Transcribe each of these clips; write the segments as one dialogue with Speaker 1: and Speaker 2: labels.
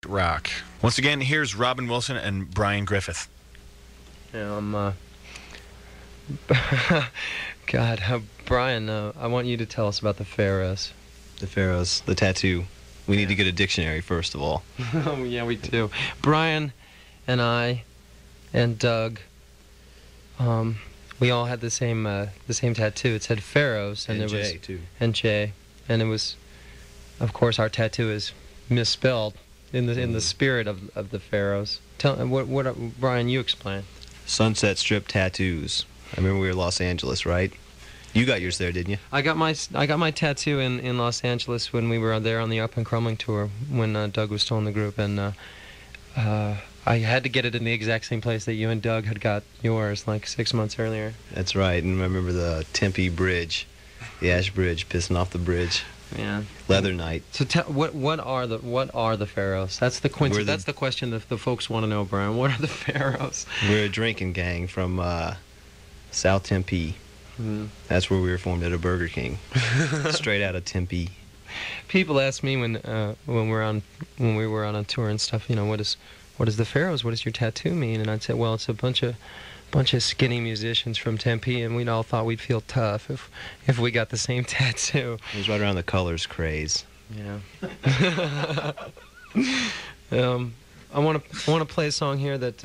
Speaker 1: rock. Once again, here's Robin Wilson and Brian Griffith.
Speaker 2: Yeah, God, Brian, I want you to tell us about the Pharaohs.
Speaker 3: The Pharaohs, the tattoo. We need to get a dictionary, first of all.
Speaker 2: Oh, yeah, we do. Brian and I and Doug, we all had the same tattoo. It said Pharaohs, and it was
Speaker 3: Jay, too.
Speaker 2: And Jay, and it was, of course, our tattoo is misspelled in the spirit of the Pharaohs. Tell what Brian, you explain.
Speaker 3: Sunset Strip tattoos. I remember we were in Los Angeles, right? You got yours there, didn't you?
Speaker 2: I got my tattoo in Los Angeles when we were there on the Up and Crumbling tour when Doug was still in the group, and I had to get it in the exact same place that you and Doug had got yours like 6 months earlier.
Speaker 3: That's right, and I remember the Tempe Bridge, the Ash Bridge, pissing off the bridge.
Speaker 2: Yeah.
Speaker 3: Leather Night.
Speaker 2: So what are the Pharaohs? That's the that's the question that the folks want to know, Brian. What are the Pharaohs?
Speaker 3: We're a drinking gang from South Tempe.
Speaker 2: Mm-hmm.
Speaker 3: That's where we were formed at a Burger King, straight out of Tempe.
Speaker 2: People ask me when we were on a tour and stuff, you know, what is the Pharaohs? What does your tattoo mean? And I'd say, well, it's a bunch of skinny musicians from Tempe, and we all thought we'd feel tough if we got the same tattoo.
Speaker 3: It was right around the colors craze.
Speaker 2: Yeah. I want to play a song here that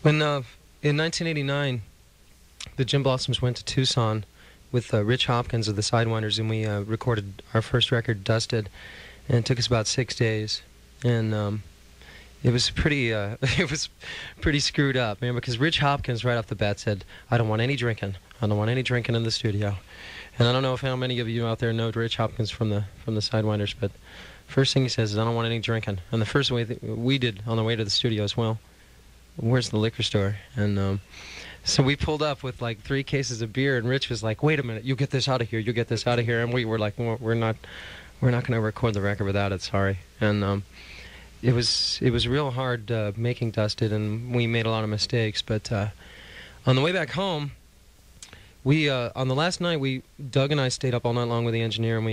Speaker 2: when in 1989. The Gin Blossoms went to Tucson with Rich Hopkins of the Sidewinders, and we recorded our first record, Dusted, and it took us about 6 days, and it was pretty screwed up, man, because Rich Hopkins right off the bat said, "I don't want any drinking. I don't want any drinking in the studio." And I don't know if how many of you out there know Rich Hopkins from the Sidewinders, but first thing he says is, "I don't want any drinking." And the first way that we did on the way to the studio is, well, where's the liquor store? And so we pulled up with like 3 cases of beer, and Rich was like, "Wait a minute, you get this out of here, you get this out of here." And we were like, well, "We're not going to record the record without it, sorry." And it was real hard making Dusted, and we made a lot of mistakes. But on the way back home, we on the last night, Doug and I stayed up all night long with the engineer, and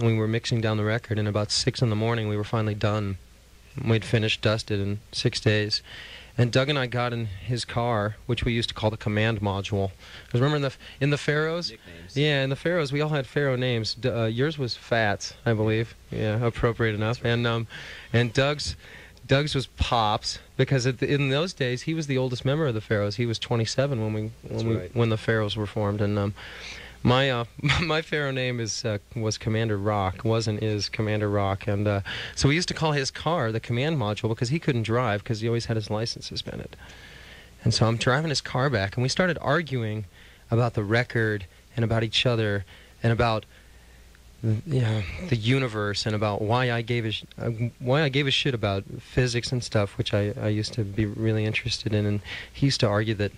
Speaker 2: we were mixing down the record. And about 6 in the morning, we were finally done. We'd finished Dusted in 6 days. And Doug and I got in his car, which we used to call the command module. Because remember in the Pharaohs?
Speaker 3: Nicknames.
Speaker 2: Yeah, in the Pharaohs, we all had Pharaoh names. Yours was Fats, I believe. Yeah, appropriate enough. Right. And Doug's was Pops, because in those days, he was the oldest member of the Pharaohs. He was 27 when the Pharaohs were formed. And my Pharaoh name was Commander Rock, is Commander Rock, and so we used to call his car the command module because he couldn't drive because he always had his license suspended. And so I'm driving his car back, and we started arguing about the record and about each other and about the universe and about why I gave a shit about physics and stuff, which I used to be really interested in, and he used to argue that.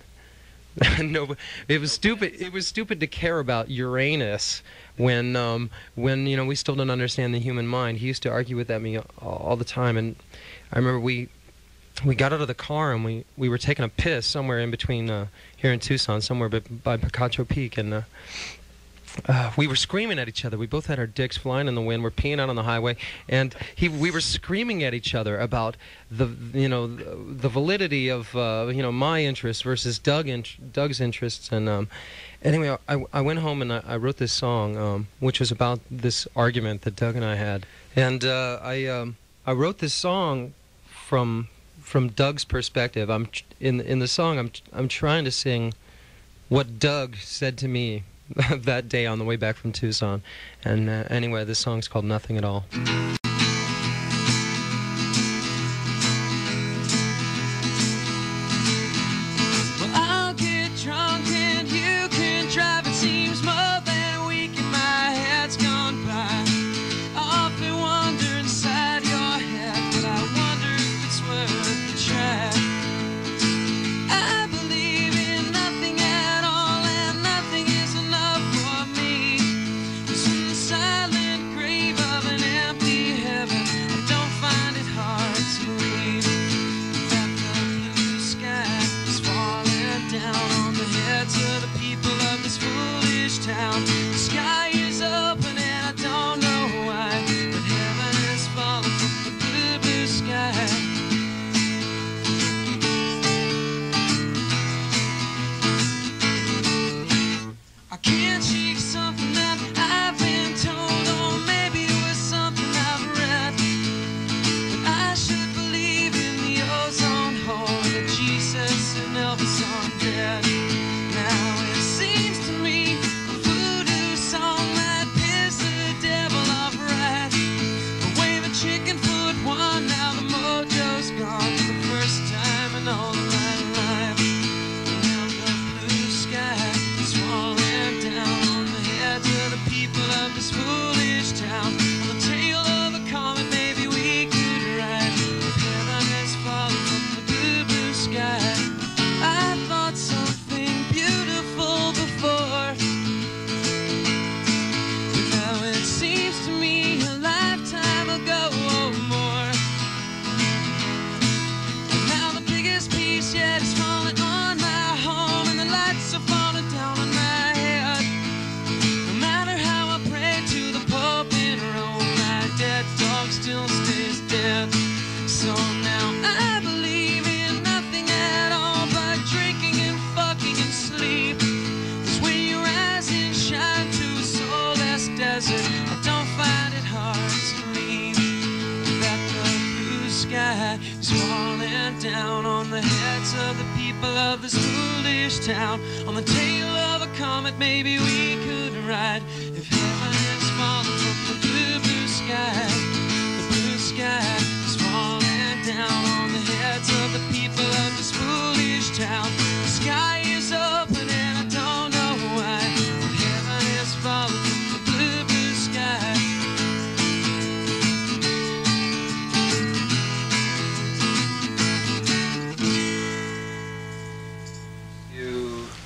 Speaker 2: No, it was stupid. It was stupid to care about Uranus when we still don't understand the human mind. He used to argue with me all the time, and I remember we got out of the car and we were taking a piss somewhere in between here in Tucson, somewhere by Picacho Peak, and we were screaming at each other. We both had our dicks flying in the wind. We're peeing out on the highway, and we were screaming at each other about the validity of my interests versus Doug's interests. And anyway, I went home and I wrote this song, which was about this argument that Doug and I had. And I wrote this song from Doug's perspective. In the song I'm trying to sing what Doug said to me that day on the way back from Tucson. And anyway, this song's called Nothing at All.
Speaker 4: Well, I'll get drunk and you can drive. It seems more than a week and my head's gone by. I often wonder inside your head, but I wonder if it's worth the try. I believe in nothing at all, and nothing is enough for me. 'Cause in the silent grave of an empty head, So now I believe in nothing at all but drinking and fucking and sleep. 'Cause when you rise and shine to a soulless desert, I don't find it hard to leave. That the blue sky is falling down on the heads of the people of this foolish town. On the tail of a comet maybe we could ride. If heaven is falling from the blue, blue sky, the blue sky is falling down on the heads of the people of this foolish town. The sky is open and I don't know why. If heaven is falling from the blue, blue sky.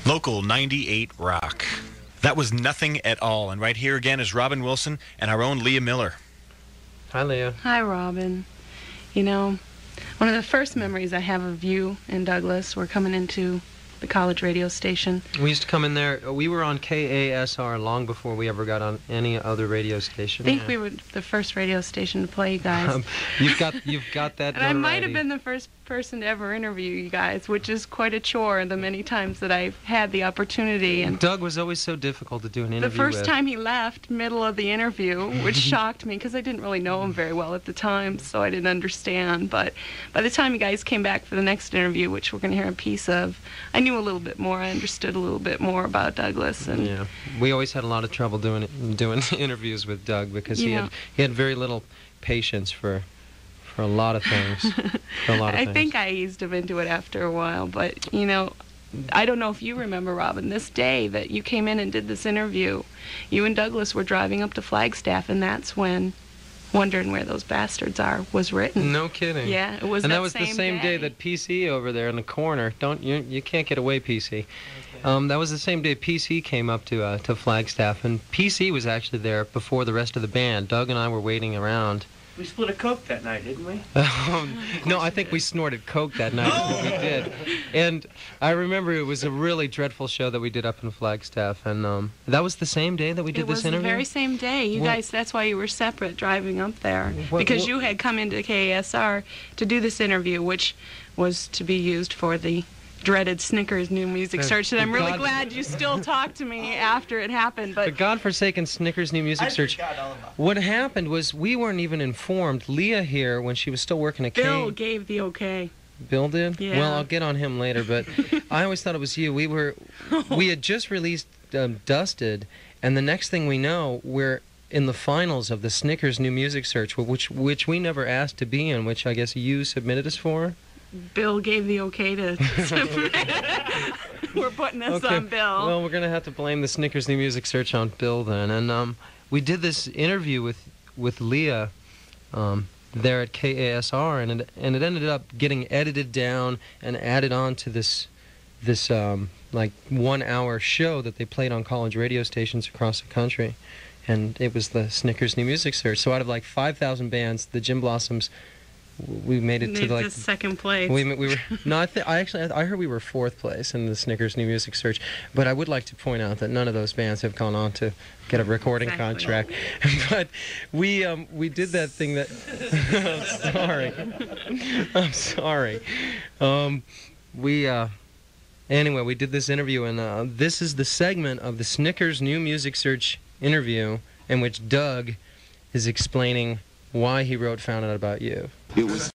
Speaker 1: Local 98 Rock. That was Nothing at All. And right here again is Robin Wilson and our own Leah Miller.
Speaker 2: Hi, Leah.
Speaker 5: Hi, Robin. You know, one of the first memories I have of you and Douglas were coming into the college radio station.
Speaker 2: We used to come in there. We were on KASR long before we ever got on any other radio station.
Speaker 5: I think we were the first radio station to play you guys.
Speaker 2: You've got that.
Speaker 5: And I might have been the first person to ever interview you guys, which is quite a chore the many times that I've had the opportunity. And
Speaker 2: Doug was always so difficult to do an interview
Speaker 5: the first
Speaker 2: with.
Speaker 5: time he left, middle of the interview, which shocked me because I didn't really know him very well at the time, so I didn't understand. But by the time you guys came back for the next interview, which we're going to hear a piece of, I knew a little bit more. I understood a little bit more about Douglas. And
Speaker 2: yeah, we always had a lot of trouble doing interviews with Doug because he had very little patience for a lot of things. I
Speaker 5: think I eased him into it after a while, but you know, I don't know if you remember, Robin, this day that you came in and did this interview, you and Douglas were driving up to Flagstaff, and that's when Wondering Where Those Bastards Are was written.
Speaker 2: No kidding.
Speaker 5: Yeah, it was.
Speaker 2: And
Speaker 5: that
Speaker 2: was the same day that PC over there in the corner. You can't get away, PC. That was the same day PC came up to Flagstaff, and PC was actually there before the rest of the band. Doug and I were waiting around.
Speaker 6: We split a Coke that night, didn't we?
Speaker 2: No, I think we snorted Coke that night. We did. And I remember it was a really dreadful show that we did up in Flagstaff. And that was the same day that we did this interview?
Speaker 5: It was the very same day. You guys, that's why you were separate driving up there. Because you had come into KASR to do this interview, which was to be used for the dreaded Snickers New Music Search, and I'm really glad you still talked to me after it happened. But
Speaker 2: the godforsaken Snickers New Music Search. What happened was we weren't even informed. Leah here, when she was still working at
Speaker 5: Bill gave the okay.
Speaker 2: Bill did?
Speaker 5: Yeah.
Speaker 2: Well, I'll get on him later, but I always thought it was you. We had just released Dusted, and the next thing we know, we're in the finals of the Snickers New Music Search, which we never asked to be in, which I guess you submitted us for.
Speaker 5: Bill gave the okay to we're putting this on Bill.
Speaker 2: Well, we're going to have to blame the Snickers New Music Search on Bill then. And we did this interview with Leah there at KASR, and it ended up getting edited down and added on to this like 1 hour show that they played on college radio stations across the country. And it was the Snickers New Music Search. So out of like 5,000 bands, the Gin Blossoms, we made it to like
Speaker 5: second place.
Speaker 2: We were no. I heard we were fourth place in the Snickers New Music Search. But I would like to point out that none of those bands have gone on to get a recording contract. But we did that thing that. I'm sorry. Anyway, we did this interview, and this is the segment of the Snickers New Music Search interview in which Doug is explaining why he wrote "Found Out About You."
Speaker 7: It was